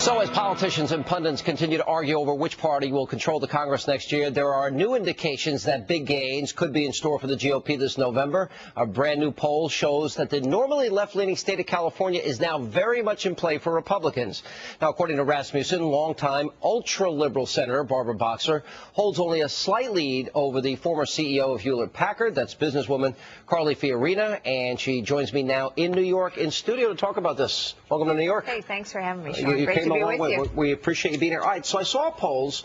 So as politicians and pundits continue to argue over which party will control the Congress next year, there are new indications that big gains could be in store for the GOP this November. A brand new poll shows that the normally left-leaning state of California is now very much in play for Republicans. Now, according to Rasmussen, longtime ultra-liberal Senator Barbara Boxer holds only a slight lead over the former CEO of Hewlett-Packard. That's businesswoman Carly Fiorina, and she joins me now in New York in studio to talk about this. Welcome to New York. Hey, thanks for having me, Sean. Great to be with you. We appreciate you being here. All right, so I saw polls,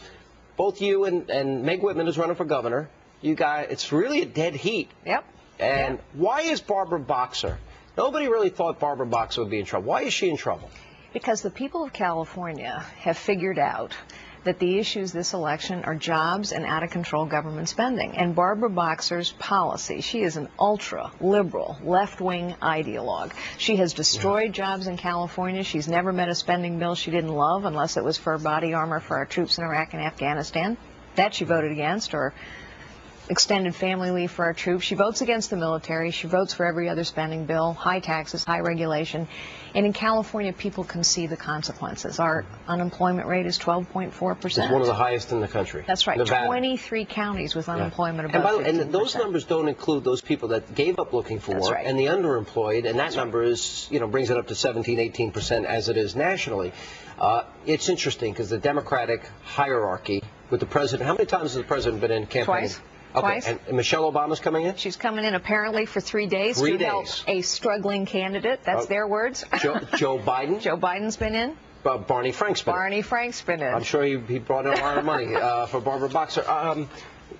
both you and Meg Whitman is running for governor. You guys, it's really a dead heat. Yep. And why is Barbara Boxer? Nobody really thought Barbara Boxer would be in trouble. Why is she in trouble? Because the people of California have figured out that the issues this election are jobs and out-of-control government spending. And Barbara Boxer's policy, she is an ultra-liberal, left-wing ideologue. She has destroyed jobs in California. She's never met a spending bill she didn't love unless it was for body armor for our troops in Iraq and Afghanistan. That she voted against, or extended family leave for our troops. She votes against the military. She votes for every other spending bill, high taxes, high regulation. And in California, people can see the consequences. Our unemployment rate is 12.4%. It's one of the highest in the country. That's right. Nevada. 23 counties with unemployment above 15%. And those numbers don't include those people that gave up looking for work and the underemployed, and that number is, brings it up to 17, 18% as it is nationally. It's interesting because the Democratic hierarchy with the president, how many times has the president been in campaign? Twice. Okay. Twice. And Michelle Obama's coming in? She's coming in apparently for 3 days to help a struggling candidate. That's their words. Joe Biden? Joe Biden's been in. Barney Frank's been in. Barney Frank's been in. I'm sure he brought in a lot of money for Barbara Boxer.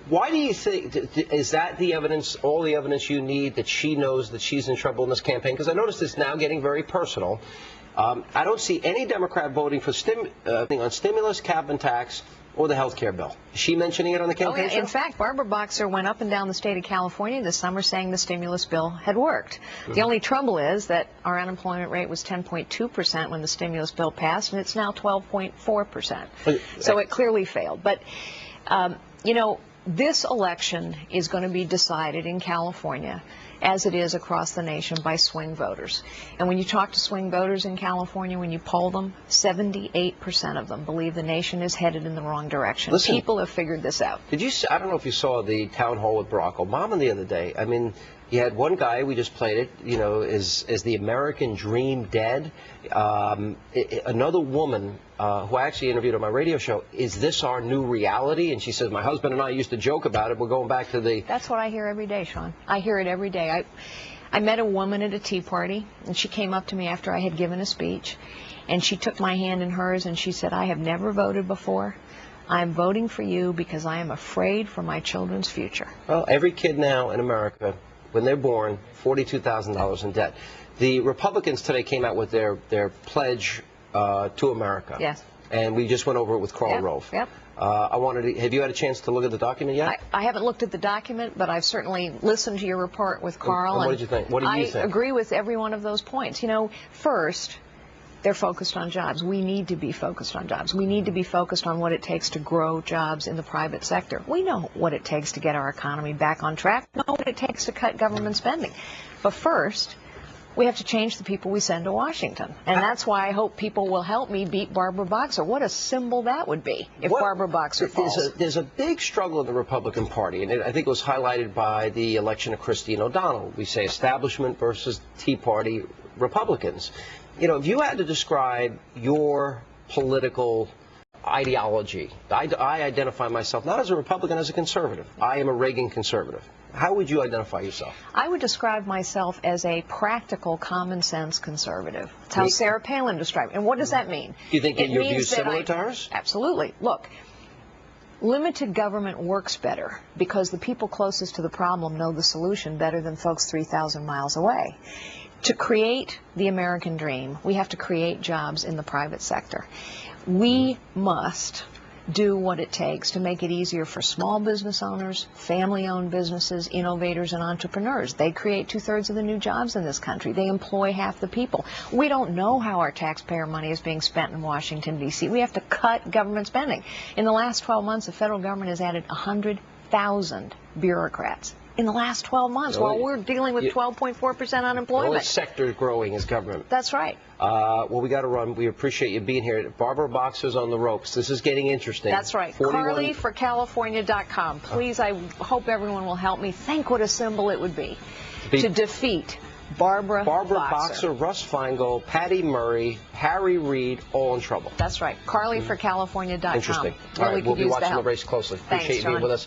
Why do you think, is that the evidence, all the evidence you need that she knows that she's in trouble in this campaign? Because I noticed it's now getting very personal. I don't see any Democrat voting for on stimulus, cap and tax, or the health care bill. Is she mentioning it on the campaign show? In fact, Barbara Boxer went up and down the state of California this summer saying the stimulus bill had worked. The only trouble is that our unemployment rate was 10.2% when the stimulus bill passed, and it's now 12.4%. So it clearly failed. But, this election is going to be decided in California, as it is across the nation, by swing voters. And when you talk to swing voters in California, when you poll them, 78% of them believe the nation is headed in the wrong direction. Listen, people have figured this out. I don't know if you saw the town hall with Barack Obama the other day. I mean, you had one guy, we just played it, is the American dream dead? Another woman who I actually interviewed on my radio show, is this our new reality? And she says, my husband and I used to joke about it. We're going back to the... That's what I hear every day, Sean. I hear it every day. I met a woman at a tea party, and she came up to me after I had given a speech, and she took my hand in hers, and she said, I have never voted before. I'm voting for you because I am afraid for my children's future. Well, every kid now in America, when they're born, $42,000 in debt. The Republicans today came out with their pledge to America. Yes. And we just went over it with Karl Rove. Yep. Have you had a chance to look at the document yet? I haven't looked at the document, but I've certainly listened to your report with Karl. And what did you think? What do you think? I agree with every one of those points. First, they're focused on jobs. We need to be focused on jobs. We need to be focused on what it takes to grow jobs in the private sector. We know what it takes to get our economy back on track. We know what it takes to cut government spending. But first, we have to change the people we send to Washington. And that's why I hope people will help me beat Barbara Boxer. What a symbol that would be if Barbara Boxer falls. There's a big struggle in the Republican Party, and I think it was highlighted by the election of Christine O'Donnell. We say establishment versus Tea Party Republicans. If you had to describe your political ideology, I identify myself not as a Republican, as a conservative. I am a Reagan conservative. How would you identify yourself? I would describe myself as a practical, common-sense conservative. That's how Sarah Palin described it. And what does that mean? Do you think your view is similar to hers? Absolutely. Look, limited government works better because the people closest to the problem know the solution better than folks 3,000 miles away. To create the American dream, we have to create jobs in the private sector. We must do what it takes to make it easier for small business owners, family-owned businesses, innovators, and entrepreneurs. They create 2/3 of the new jobs in this country. They employ half the people. We don't know how our taxpayer money is being spent in Washington, D.C. We have to cut government spending. In the last 12 months, the federal government has added 100,000 bureaucrats. in the last 12 months while we're dealing with 12.4% unemployment. The only sector growing is government. That's right. Well, we got to run. We appreciate you being here. Barbara Boxer's on the ropes. This is getting interesting. That's right. CarlyForCalifornia.com. Please, I hope everyone will help me think what a symbol it would be to defeat Barbara Boxer, Russ Feingold, Patty Murray, Harry Reid, all in trouble. That's right. CarlyForCalifornia.com. Interesting. Really all right, we'll be watching the help. race closely. Thanks, Appreciate you being John. with us.